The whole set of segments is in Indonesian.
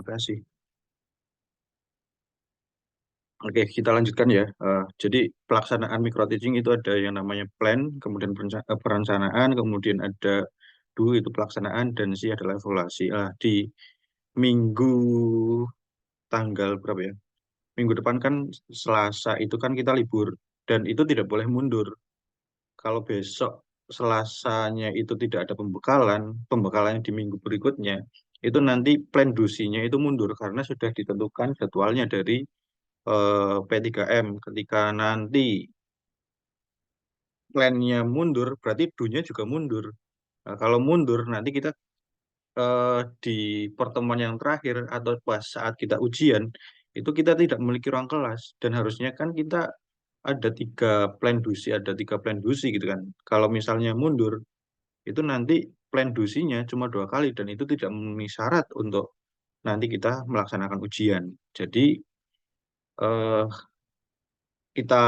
Makasih. Oke, kita lanjutkan ya. Jadi pelaksanaan micro teaching itu ada yang namanya plan, kemudian perencanaan, kemudian ada do itu pelaksanaan, dan C adalah evaluasi. Di minggu tanggal berapa ya? Minggu depan kan Selasa itu kan kita libur dan itu tidak boleh mundur. Kalau besok Selasanya itu tidak ada pembekalan, pembekalannya di minggu berikutnya, itu nanti plan dusinya itu mundur karena sudah ditentukan jadwalnya dari P3M. Ketika nanti plannya mundur, berarti dunya juga mundur. Nah, kalau mundur, nanti kita di pertemuan yang terakhir atau pas saat kita ujian, itu kita tidak memiliki ruang kelas. Dan harusnya kan kita ada tiga plan dusi, ada tiga plan dusi gitu kan. Kalau misalnya mundur, itu nanti plan dusinya cuma 2 kali dan itu tidak memenuhi syarat untuk nanti kita melaksanakan ujian. Jadi eh, kita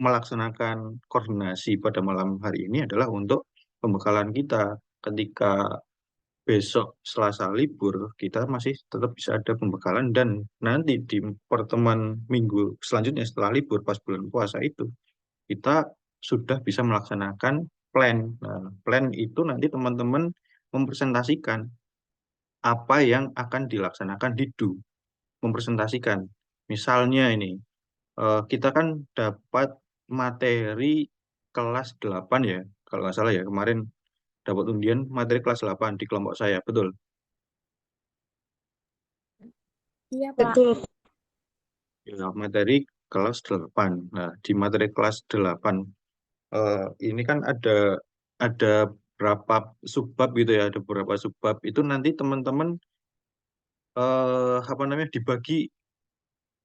melaksanakan koordinasi pada malam hari ini adalah untuk pembekalan kita ketika besok Selasa libur, kita masih tetap bisa ada pembekalan dan nanti di pertemuan minggu selanjutnya setelah libur pas bulan puasa itu kita sudah bisa melaksanakan plan. Nah, plan itu nanti teman-teman mempresentasikan apa yang akan dilaksanakan di DU, mempresentasikan. Misalnya ini, kita kan dapat materi kelas 8 ya, kalau nggak salah ya, kemarin dapat undian materi kelas 8 di kelompok saya, betul? Iya, Pak. Betul. Ya, materi kelas 8. Nah, di materi kelas 8 ini kan ada berapa subbab gitu ya, ada beberapa subbab. Itu nanti teman-teman apa namanya dibagi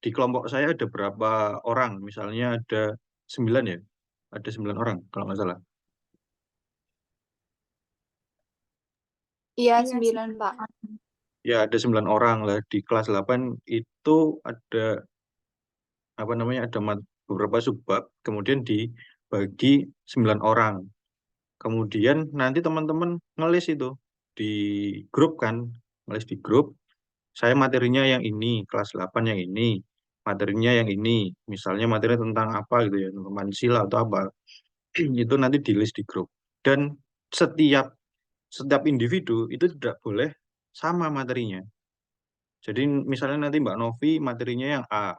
di kelompok saya ada berapa orang? Misalnya ada 9 ya. Ada 9 orang kalau nggak salah. Iya, Iya sih. 9, Pak. Ya, ada 9 orang lah di kelas 8 itu ada apa namanya ada beberapa subbab, kemudian dibagi 9 orang. Kemudian nanti teman-teman ngelis itu di grup kan, ngelis di grup. Saya materinya yang ini, kelas 8 yang ini, materinya yang ini. Misalnya materi tentang apa gitu ya, tentang Pancasila atau apa. Itu nanti di list di grup. Dan setiap setiap individu itu tidak boleh sama materinya. Jadi misalnya nanti Mbak Novi materinya yang A,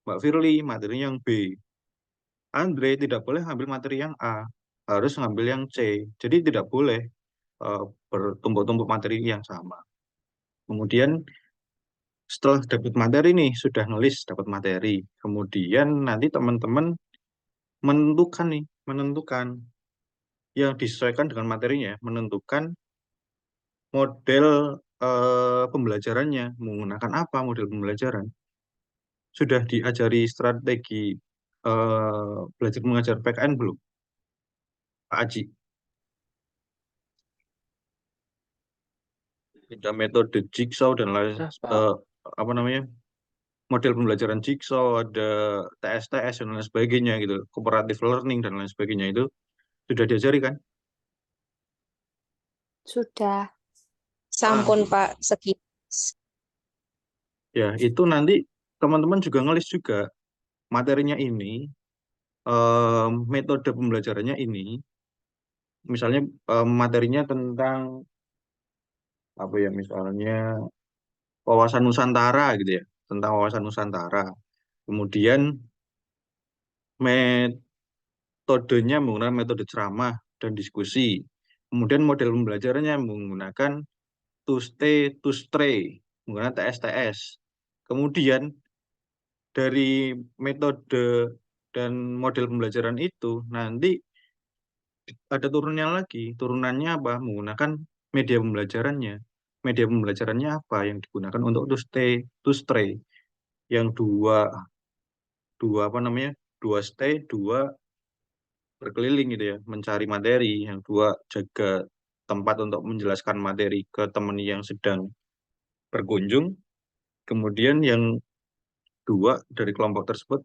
Mbak Firly materinya yang B. Andre tidak boleh ngambil materi yang A, harus ngambil yang C. Jadi tidak boleh eh, bertumpuk-tumpuk materi yang sama. Kemudian setelah dapat materi nih, sudah nulis dapat materi. Kemudian nanti teman-teman menentukan nih, menentukan yang disesuaikan dengan materinya, menentukan model pembelajarannya, menggunakan apa model pembelajaran. Sudah diajari strategi belajar mengajar PKN belum, Pak Aji? Ada metode jigsaw dan lain Pak. apa namanya model pembelajaran jigsaw, ada TSTS dan lain sebagainya gitu, cooperative learning dan lain sebagainya itu sudah diajari kan? Sudah. Ah, Sampun Pak, sekilas. ya itu nanti teman-teman juga ngelis juga materinya ini, metode pembelajarannya ini, misalnya materinya tentang apa ya, misalnya wawasan Nusantara gitu ya, tentang wawasan Nusantara. Kemudian metodenya menggunakan metode ceramah dan diskusi. Kemudian model pembelajarannya menggunakan to stay, to stray, menggunakan TSTS. Kemudian dari metode dan model pembelajaran itu nanti ada turunnya lagi. Turunannya apa? Menggunakan media pembelajarannya. Media pembelajarannya apa yang digunakan untuk to stay, to stray. Yang dua, dua apa namanya? Dua stay, dua berkeliling gitu ya, mencari materi. Yang dua jaga tempat untuk menjelaskan materi ke teman yang sedang berkunjung. Kemudian yang dua dari kelompok tersebut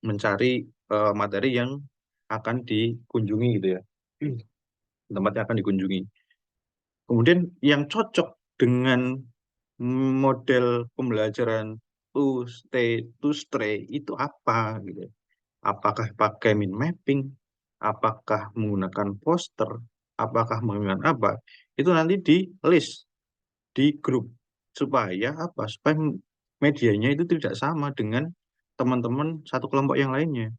mencari materi yang akan dikunjungi gitu ya, tempat yang akan dikunjungi. Kemudian yang cocok dengan model pembelajaran to stay to stray itu apa gitu. Apakah pakai mind mapping? Apakah menggunakan poster? Apakah menggunakan apa? Itu nanti di list di grup supaya apa? Supaya medianya itu tidak sama dengan teman-teman satu kelompok yang lainnya.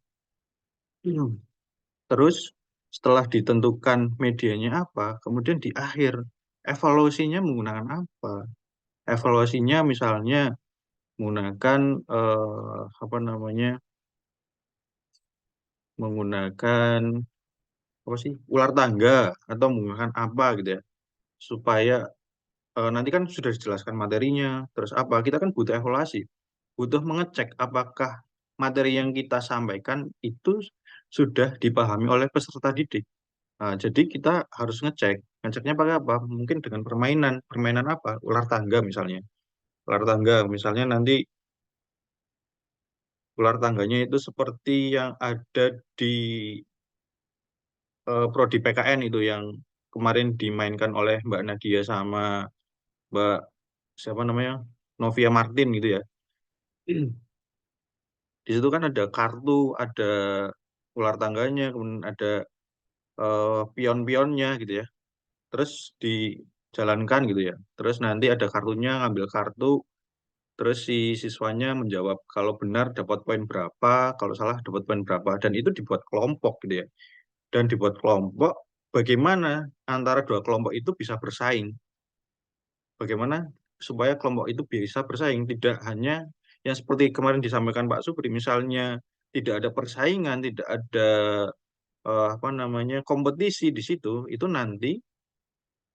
Terus setelah ditentukan medianya apa, kemudian di akhir evaluasinya menggunakan apa? Evaluasinya misalnya menggunakan apa namanya? Menggunakan apa sih? Ular tangga atau menggunakan apa gitu ya. Supaya nanti kan sudah dijelaskan materinya, terus apa? Kita kan butuh evaluasi, butuh mengecek apakah materi yang kita sampaikan itu sudah dipahami oleh peserta didik. Nah, jadi kita harus ngecek. Ngeceknya pakai apa? Mungkin dengan permainan. Permainan apa? Ular tangga misalnya. Ular tangga misalnya nanti ular tangganya itu seperti yang ada di Prodi PKN itu yang kemarin dimainkan oleh Mbak Nadia sama Mbak siapa namanya? Novia Martin gitu ya. Di situ kan ada kartu, ada ular tangganya, kemudian ada pion-pionnya gitu ya. Terus dijalankan gitu ya. Terus nanti ada kartunya, ngambil kartu, terus si siswanya menjawab kalau benar dapat poin berapa, kalau salah dapat poin berapa, dan itu dibuat kelompok gitu ya. Dan dibuat kelompok, bagaimana antara dua kelompok itu bisa bersaing? Bagaimana supaya kelompok itu bisa bersaing, tidak hanya yang seperti kemarin disampaikan Pak Supri, misalnya tidak ada persaingan, tidak ada apa namanya kompetisi di situ, itu nanti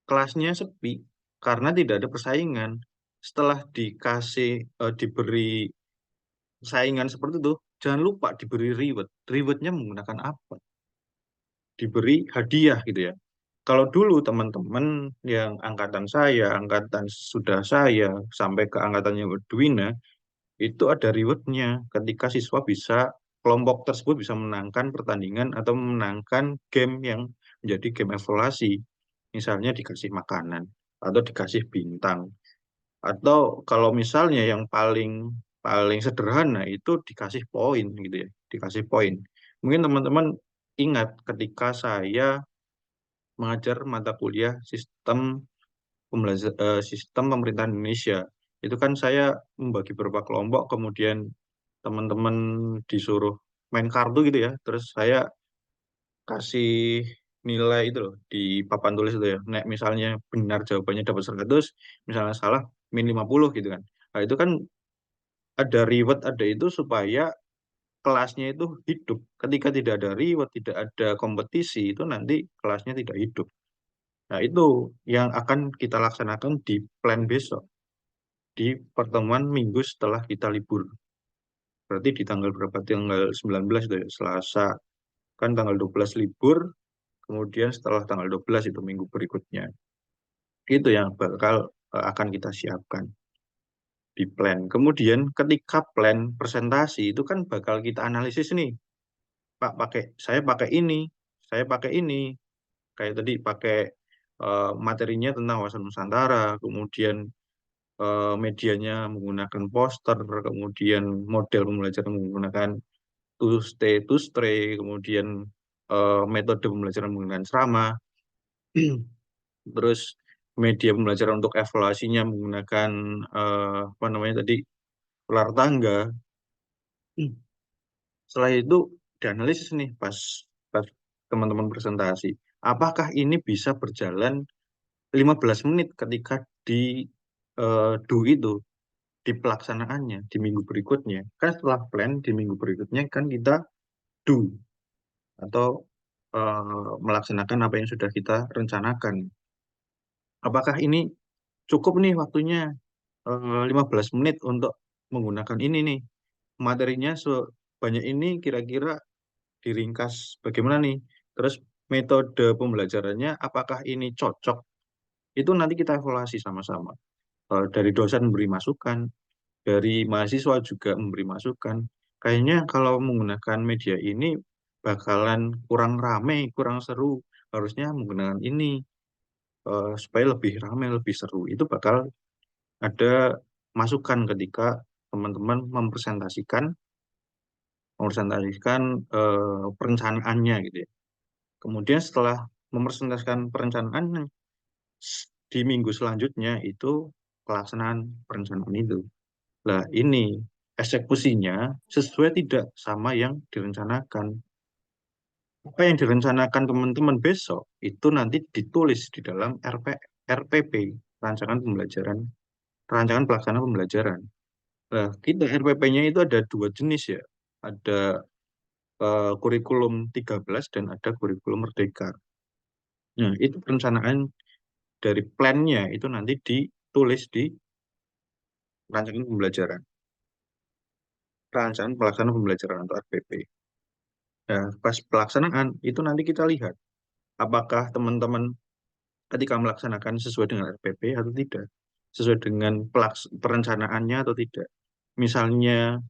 kelasnya sepi karena tidak ada persaingan. Setelah diberi saingan seperti itu, jangan lupa diberi reward. Rewardnya menggunakan apa? Diberi hadiah gitu ya. Kalau dulu teman-teman yang angkatan saya, angkatan sudah saya, sampai ke angkatannya Dwina, itu ada rewardnya ketika siswa bisa, kelompok tersebut bisa menangkan pertandingan atau memenangkan game yang menjadi game evaluasi. Misalnya dikasih makanan atau dikasih bintang. Atau kalau misalnya yang paling paling sederhana itu dikasih poin gitu ya, dikasih poin. Mungkin teman-teman ingat ketika saya mengajar mata kuliah sistem pemerintahan Indonesia. Itu kan saya membagi beberapa kelompok, kemudian teman-teman disuruh main kartu gitu ya. Terus saya kasih nilai itu loh di papan tulis itu ya. Nek misalnya benar jawabannya dapat 100, misalnya salah min 50 gitu kan. Nah, itu kan ada reward, ada itu supaya kelasnya itu hidup. Ketika tidak ada reward, tidak ada kompetisi, itu nanti kelasnya tidak hidup. Nah, itu yang akan kita laksanakan di plan besok, di pertemuan minggu setelah kita libur. Berarti di tanggal berapa? Tanggal 19 itu ya, Selasa. Kan tanggal 12 libur, kemudian setelah tanggal 12 itu minggu berikutnya. Itu yang bakal akan kita siapkan di plan. Kemudian ketika plan presentasi itu kan bakal kita analisis nih. Pak pakai ini, saya pakai ini. Kayak tadi pakai materinya tentang wawasan Nusantara, kemudian medianya menggunakan poster, kemudian model pembelajaran menggunakan to stray, kemudian metode pembelajaran menggunakan serama, terus media pembelajaran untuk evaluasinya menggunakan apa namanya tadi ular tangga. Setelah itu dianalisis nih pas teman-teman presentasi. Apakah ini bisa berjalan 15 menit ketika di do itu, di pelaksanaannya, di minggu berikutnya. Kan setelah plan, di minggu berikutnya kan kita do atau melaksanakan apa yang sudah kita rencanakan. Apakah ini cukup nih waktunya 15 menit untuk menggunakan ini nih. Materinya sebanyak ini kira-kira diringkas bagaimana nih. Terus metode pembelajarannya apakah ini cocok? Itu nanti kita evaluasi sama-sama. Dari dosen memberi masukan, dari mahasiswa juga memberi masukan. Kayaknya kalau menggunakan media ini bakalan kurang rame, kurang seru. Harusnya menggunakan ini supaya lebih ramai, lebih seru. Itu bakal ada masukan ketika teman-teman mempresentasikan perencanaannya gitu ya. Kemudian setelah mempresentasikan perencanaan di minggu selanjutnya itu pelaksanaan perencanaan itu. Nah, ini eksekusinya sesuai tidak sama yang direncanakan. Apa yang direncanakan teman-teman besok itu nanti ditulis di dalam RPP, rancangan pelaksanaan pembelajaran. Nah, kita RPP-nya itu ada dua jenis ya. Ada kurikulum 13 dan ada kurikulum merdeka. Nah, itu perencanaan dari plan-nya itu nanti ditulis di rancangan pembelajaran, rancangan pelaksanaan pembelajaran atau RPP. Nah, pas pelaksanaan itu nanti kita lihat apakah teman-teman ketika melaksanakan sesuai dengan RPP atau tidak, sesuai dengan perencanaannya atau tidak. Misalnya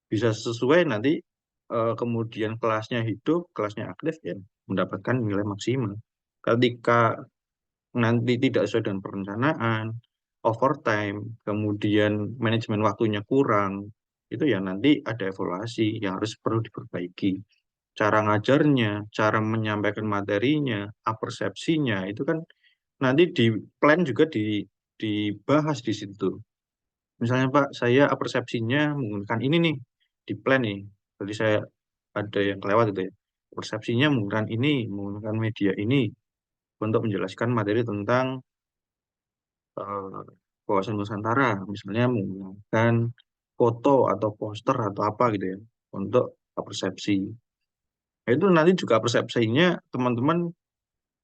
bisa sesuai nanti kemudian kelasnya hidup, kelasnya aktif ya mendapatkan nilai maksimal. Ketika nanti tidak sesuai dengan perencanaan, overtime, kemudian manajemen waktunya kurang, itu ya nanti ada evaluasi yang harus perlu diperbaiki. Cara ngajarnya, cara menyampaikan materinya, persepsinya, itu kan nanti di plan juga dibahas di situ. Misalnya Pak, saya persepsinya menggunakan ini nih, di plan nih. Jadi saya ada yang kelewat itu ya. Persepsinya menggunakan media ini untuk menjelaskan materi tentang eh, wawasan Nusantara, misalnya menggunakan foto atau poster atau apa gitu ya untuk persepsi. Nah, itu nanti juga persepsinya teman-teman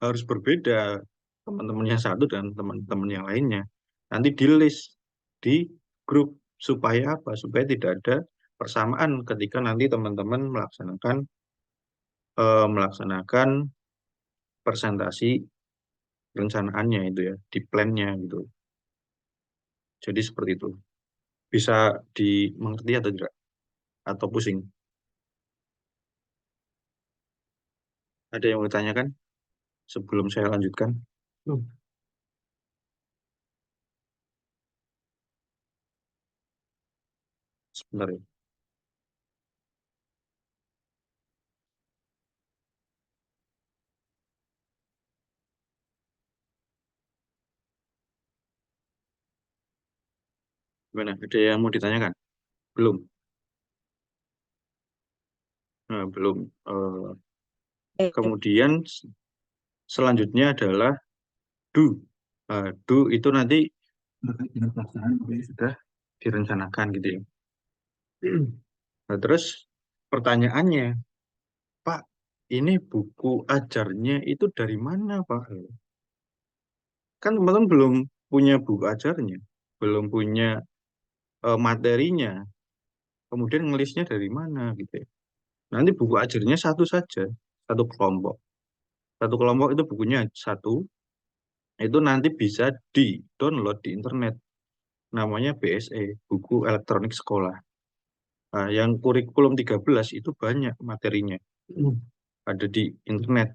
harus berbeda, teman-teman yang satu dan teman-teman yang lainnya. Nanti di list di grup supaya apa? Supaya tidak ada persamaan ketika nanti teman-teman melaksanakan presentasi rencanaannya itu ya di plan-nya gitu. Jadi seperti itu. Bisa dimengerti atau tidak? Atau pusing? Ada yang mau ditanyakan sebelum saya lanjutkan? Hmm. Sebentar ya. Gimana? Ada yang mau ditanyakan? Belum? Belum. Kemudian selanjutnya adalah do. Do itu nanti terkait dengan pelaksanaan apa yang sudah direncanakan gitu ya. Nah, terus pertanyaannya, Pak, ini buku ajarnya itu dari mana, Pak? Kan teman-teman belum punya buku ajarnya, belum punya materinya, kemudian ngelisnya dari mana gitu ya. Nanti buku ajarnya satu saja, satu kelompok. Satu kelompok itu bukunya satu, itu nanti bisa di-download di internet. Namanya BSE, Buku Elektronik Sekolah. Nah, yang kurikulum 13 itu banyak materinya. Hmm. Ada di internet,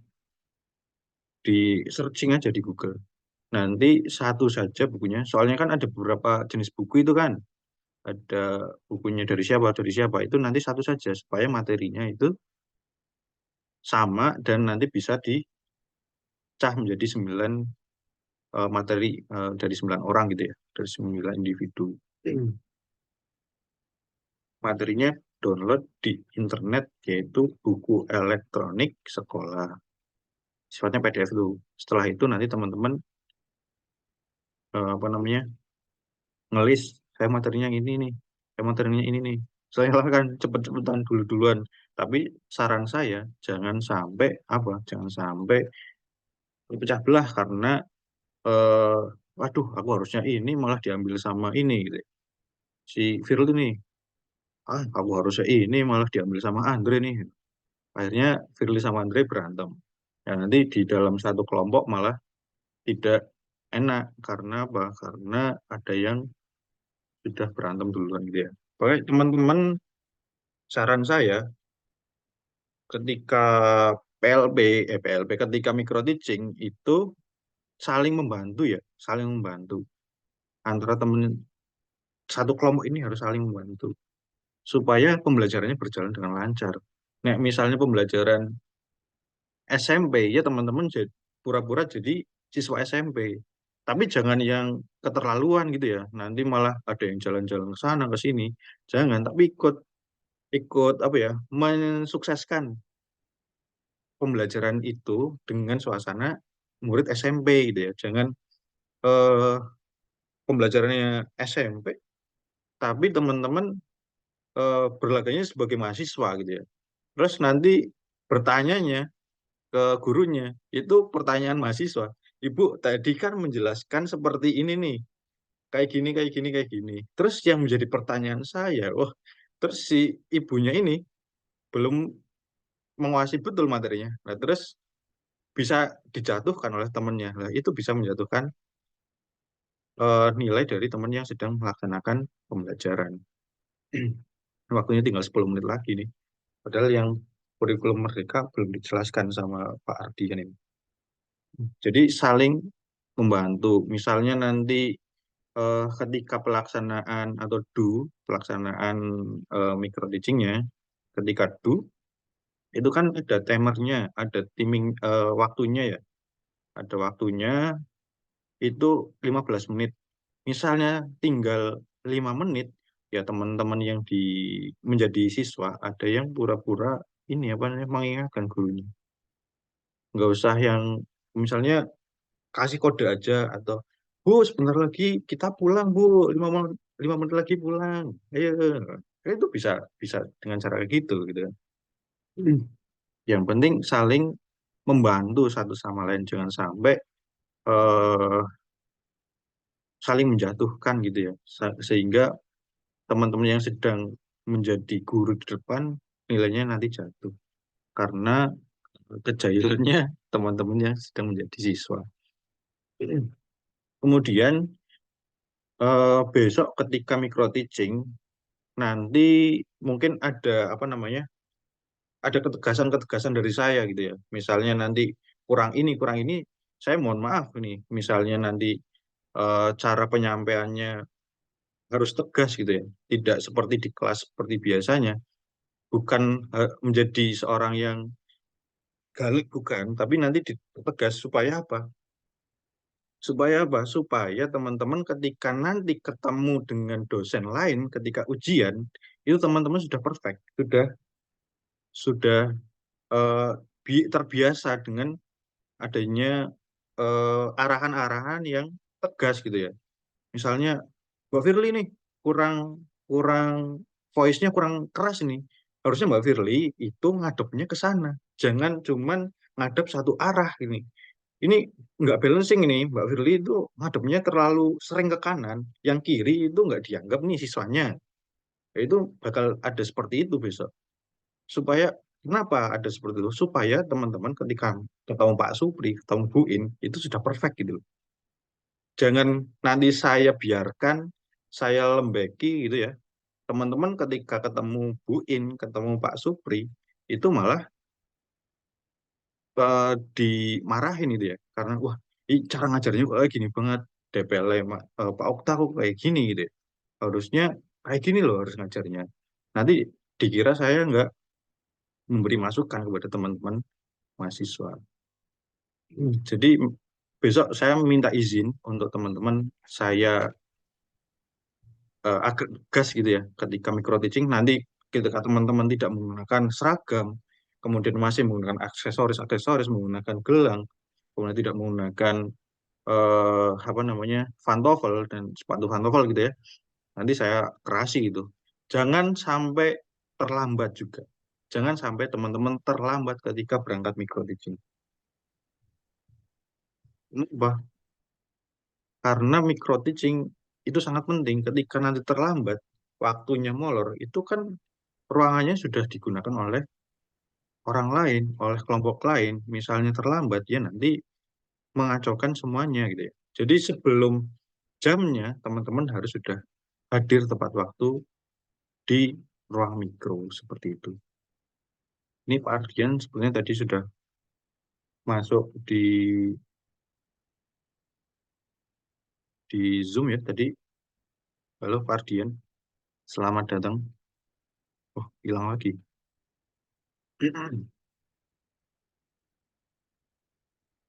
di searching aja di Google. Nanti satu saja bukunya, soalnya kan ada beberapa jenis buku itu kan. Ada bukunya dari siapa, itu nanti satu saja, supaya materinya itu sama dan nanti bisa dicah menjadi 9 materi dari 9 orang gitu ya, dari 9 individu. Hmm. Materinya download di internet, yaitu buku elektronik sekolah. Sifatnya PDF dulu. Setelah itu nanti teman-teman apa namanya ngelis, saya materinya ini nih, saya materinya ini nih. Saya kan cepet-cepetan dulu-duluan. Tapi saran saya jangan sampai apa, jangan sampai pecah belah karena eh, waduh aku harusnya ini malah diambil sama ini gitu ya. Si Firul ini, aku harusnya ini malah diambil sama Andre nih. Akhirnya Firly sama Andre berantem. Ya nanti di dalam satu kelompok malah tidak enak karena apa? Karena ada yang sudah berantem duluan gitu ya. Oke, teman-teman, saran saya ketika ketika micro teaching itu saling membantu ya, saling membantu. antara temen satu kelompok ini harus saling membantu supaya pembelajarannya berjalan dengan lancar. Nah, misalnya pembelajaran SMP ya teman-teman pura-pura jadi siswa SMP. Tapi jangan yang keterlaluan gitu ya. Nanti malah ada yang jalan-jalan ke sana ke sini. Jangan, tapi ikut ikut apa ya? Mensukseskan pembelajaran itu dengan suasana murid SMP gitu ya. Jangan eh, pembelajarannya SMP tapi teman-teman berlagaknya sebagai mahasiswa gitu ya. Terus nanti bertanyanya ke gurunya, itu pertanyaan mahasiswa. Ibu tadi kan menjelaskan seperti ini nih, kayak gini, kayak gini, kayak gini. Terus yang menjadi pertanyaan saya, wah, terus si ibunya ini belum menguasai betul materinya. Nah, terus bisa dijatuhkan oleh temannya. Nah, itu bisa menjatuhkan nilai dari teman yang sedang melaksanakan pembelajaran. Waktunya tinggal 10 menit lagi nih. Padahal yang kurikulum Merdeka belum dijelaskan sama Pak Ardi kan ini. Jadi saling membantu. Misalnya nanti ketika pelaksanaan atau pelaksanaan micro teachingnya, ketika itu kan ada timernya, ada timing waktunya ya. Ada waktunya itu 15 menit. Misalnya tinggal 5 menit, ya teman-teman yang menjadi siswa ada yang pura-pura ini apa namanya mengingatkan gurunya. Nggak usah yang misalnya kasih kode aja atau Bu sebentar lagi kita pulang Bu 5 menit 5 menit lagi pulang ayo. Itu bisa bisa dengan cara kayak gitu gitu kan. Hmm. Yang penting saling membantu satu sama lain jangan sampai eh, saling menjatuhkan gitu ya. Sehingga teman-teman yang sedang menjadi guru di depan nilainya nanti jatuh karena kejahilannya teman-teman yang sedang menjadi siswa. Kemudian besok ketika micro teaching nanti mungkin ada apa namanya ada ketegasan-ketegasan dari saya gitu ya. Misalnya nanti kurang ini, saya mohon maaf ini. Misalnya nanti cara penyampaiannya harus tegas gitu ya. Tidak seperti di kelas seperti biasanya. Bukan menjadi seorang yang galak bukan, tapi nanti tegas supaya apa? Supaya apa? Supaya teman-teman ketika nanti ketemu dengan dosen lain ketika ujian, itu teman-teman sudah perfect, sudah terbiasa dengan adanya arahan-arahan yang tegas gitu ya. Misalnya, Mbak Firly nih kurang kurang voice-nya kurang keras ini. Harusnya Mbak Firly itu ngadepnya ke sana. Jangan cuman ngadep satu arah ini. Ini nggak balancing ini. Mbak Firly itu ngadepnya terlalu sering ke kanan. Yang kiri itu nggak dianggap nih siswanya. Itu bakal ada seperti itu besok. Supaya kenapa ada seperti itu? Supaya teman-teman ketika ketemu Pak Supri, ketemu Bu In, itu sudah perfect gitu loh. Jangan nanti saya biarkan, saya lembeki gitu ya. Teman-teman ketika ketemu Bu In, ketemu Pak Supri, itu malah dimarahin itu ya. Karena wah, cara ngajarnya kok kayak gini banget. DPL Pak Okta kok kayak gini gitu ya. Harusnya kayak gini loh harus ngajarnya. Nanti dikira saya nggak memberi masukan kepada teman-teman mahasiswa. Jadi besok saya minta izin untuk teman-teman saya agak gas gitu ya ketika micro teaching nanti ketika teman-teman tidak menggunakan seragam kemudian masih menggunakan aksesoris menggunakan gelang kemudian tidak menggunakan apa namanya pantofel dan sepatu pantofel gitu ya nanti saya kerasi gitu jangan sampai terlambat juga jangan sampai teman-teman terlambat ketika berangkat micro teaching. Kenapa? Karena micro teaching itu sangat penting ketika nanti terlambat, waktunya molor, itu kan ruangannya sudah digunakan oleh orang lain, oleh kelompok lain. Misalnya terlambat, ya nanti mengacaukan semuanya gitu ya. Jadi sebelum jamnya, teman-teman harus sudah hadir tepat waktu di ruang mikro seperti itu. Ini Pak Ardian sebenarnya tadi sudah masuk di di Zoom ya tadi. Halo Pak Ardian, selamat datang. Oh, hilang lagi.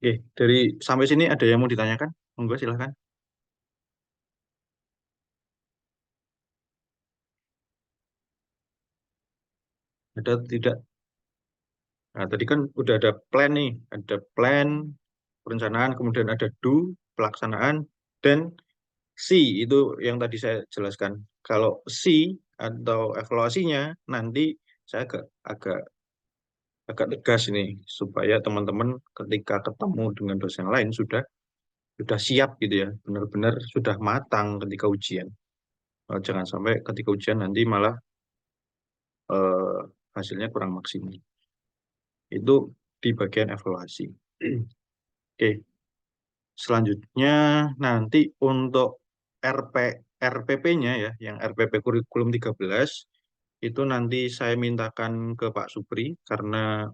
Oke, dari sampai sini ada yang mau ditanyakan? Monggo silahkan. Ada tidak? Nah, tadi kan udah ada plan nih, ada plan, perencanaan, kemudian ada do, pelaksanaan, dan C itu yang tadi saya jelaskan. Kalau C atau evaluasinya nanti saya agak agak tegas ini supaya teman-teman ketika ketemu dengan dosen lain sudah siap gitu ya, benar-benar sudah matang ketika ujian. Jangan sampai ketika ujian nanti malah eh, hasilnya kurang maksimal. Itu di bagian evaluasi. Oke, selanjutnya nanti untuk RP RPP-nya ya, yang RPP kurikulum 13 itu nanti saya mintakan ke Pak Supri karena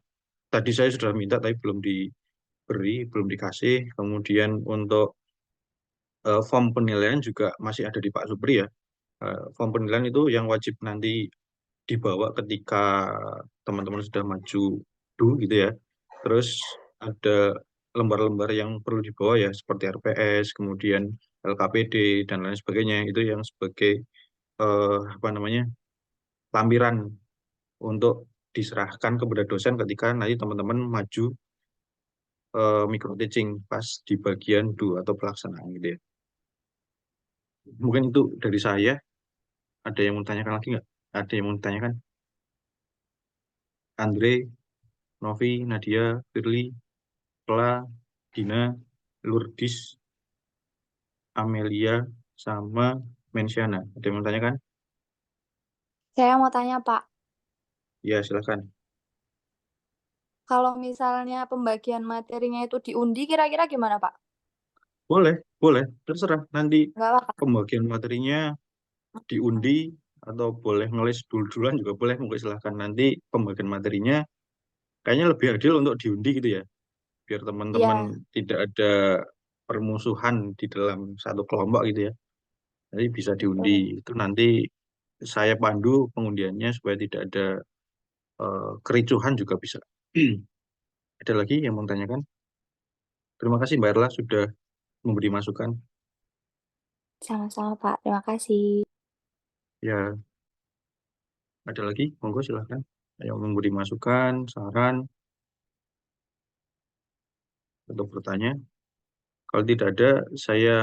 tadi saya sudah minta tapi belum diberi, belum dikasih. Kemudian untuk form penilaian juga masih ada di Pak Supri ya. Form penilaian itu yang wajib nanti dibawa ketika teman-teman sudah maju dulu gitu ya. Terus ada lembar-lembar yang perlu dibawa ya seperti RPS, kemudian LKPD dan lain sebagainya. Itu yang sebagai apa namanya lampiran untuk diserahkan kepada dosen ketika nanti teman-teman maju micro teaching pas di bagian do atau pelaksanaan gitu ya. Mungkin itu dari saya. Ada yang mau tanyakan lagi nggak? Ada yang mau tanyakan? Andre, Novi, Nadia, Firly, Kla, Dina, Lourdis, Amelia, sama Mensiana. Ada yang mau tanyakan? Saya mau tanya, Pak. Ya, silakan. Kalau misalnya pembagian materinya itu diundi, kira-kira gimana, Pak? Boleh, boleh. Terserah. Nanti Nggak apa-apa. pembagian materinya diundi atau boleh ngelis dulu-duluan juga boleh. Mungkin silahkan. Nanti pembagian materinya kayaknya lebih adil untuk diundi gitu ya. Biar teman-teman Iya, tidak ada permusuhan di dalam satu kelompok gitu ya. Nanti bisa diundi. betul. Itu nanti saya pandu pengundiannya supaya tidak ada kericuhan juga bisa. Ada lagi yang mau tanyakan? Terima kasih Mbak Erla sudah memberi masukan. Sama-sama, Pak. Terima kasih. Ya, ada lagi? Monggo silahkan. Yang memberi masukan, saran, atau bertanya. Kalau tidak ada, saya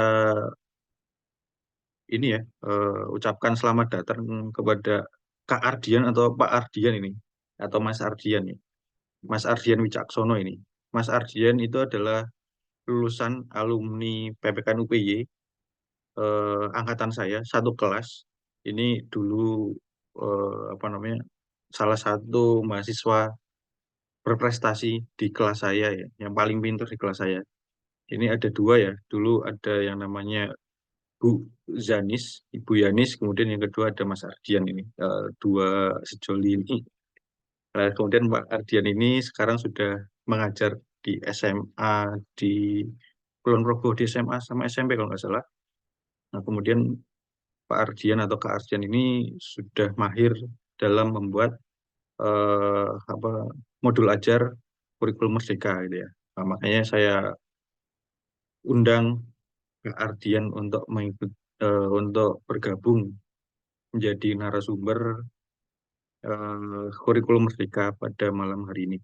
ini ya ucapkan selamat datang kepada Kak Ardian atau Pak Ardian ini, atau Mas Ardian ya. Mas Ardian Wicaksono ini. Mas Ardian itu adalah lulusan alumni PPKN UPY angkatan saya satu kelas ini dulu apa namanya salah satu mahasiswa berprestasi di kelas saya ya yang paling pintar di kelas saya ini ada dua ya dulu ada yang namanya Bu Zanis Ibu Yanis kemudian yang kedua ada Mas Ardian ini dua sejoli ini. Nah, kemudian Pak Ardian ini sekarang sudah mengajar di SMA di Kulon Progo di SMA sama SMP kalau nggak salah. Nah, kemudian Pak Ardian atau Kak Ardian ini sudah mahir dalam membuat apa modul ajar kurikulum Merdeka gitu ya. Nah, makanya saya undang Kak Ardian untuk untuk bergabung menjadi narasumber kurikulum Merdeka pada malam hari ini.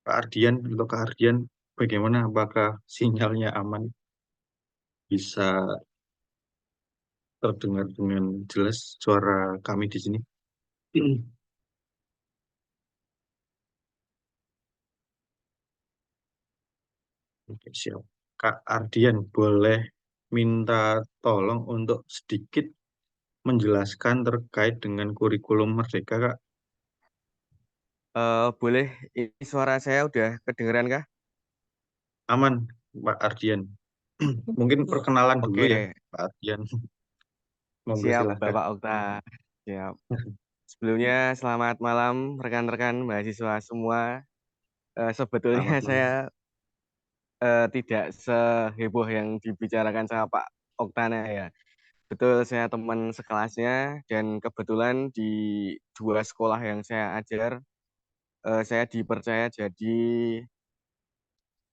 Kak Ardian untuk Kak Ardian bagaimana? Apakah sinyalnya aman? Bisa terdengar dengan jelas suara kami di sini? Oke, siap. Kak Ardian, boleh minta tolong untuk sedikit menjelaskan terkait dengan kurikulum Merdeka, Kak? Boleh, ini suara saya udah kedengeran kah? Aman, Pak Ardian. Mungkin perkenalan dulu ya, Oke, Pak Ardian. Monggo siap silahkan. Bapak Okta. Siap. Sebelumnya selamat malam rekan-rekan mahasiswa semua. Sebetulnya Selamat malam. saya tidak seheboh yang dibicarakan sama Pak Oktana ya. Betul, saya teman sekelasnya dan kebetulan di 2 sekolah yang saya ajar, saya dipercaya jadi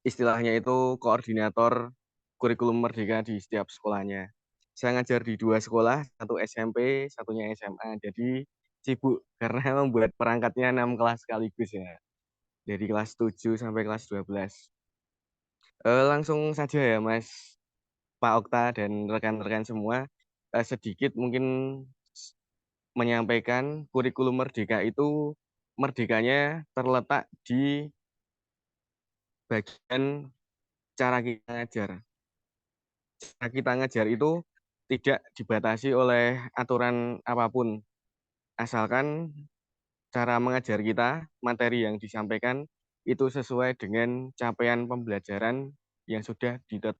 istilahnya itu koordinator kurikulum merdeka di setiap sekolahnya. Saya ngajar di 2 sekolah, satu SMP, satunya SMA. Jadi sibuk karena membuat perangkatnya 6 kelas sekaligus ya. Dari kelas 7 sampai kelas 12. Langsung saja ya Mas Pak Okta dan rekan-rekan semua, sedikit mungkin menyampaikan kurikulum merdeka itu merdekanya terletak di bagian cara kita ngajar. Cara kita ngajar itu tidak dibatasi oleh aturan apapun, asalkan cara mengajar kita, materi yang disampaikan itu sesuai dengan capaian pembelajaran yang sudah ditetapkan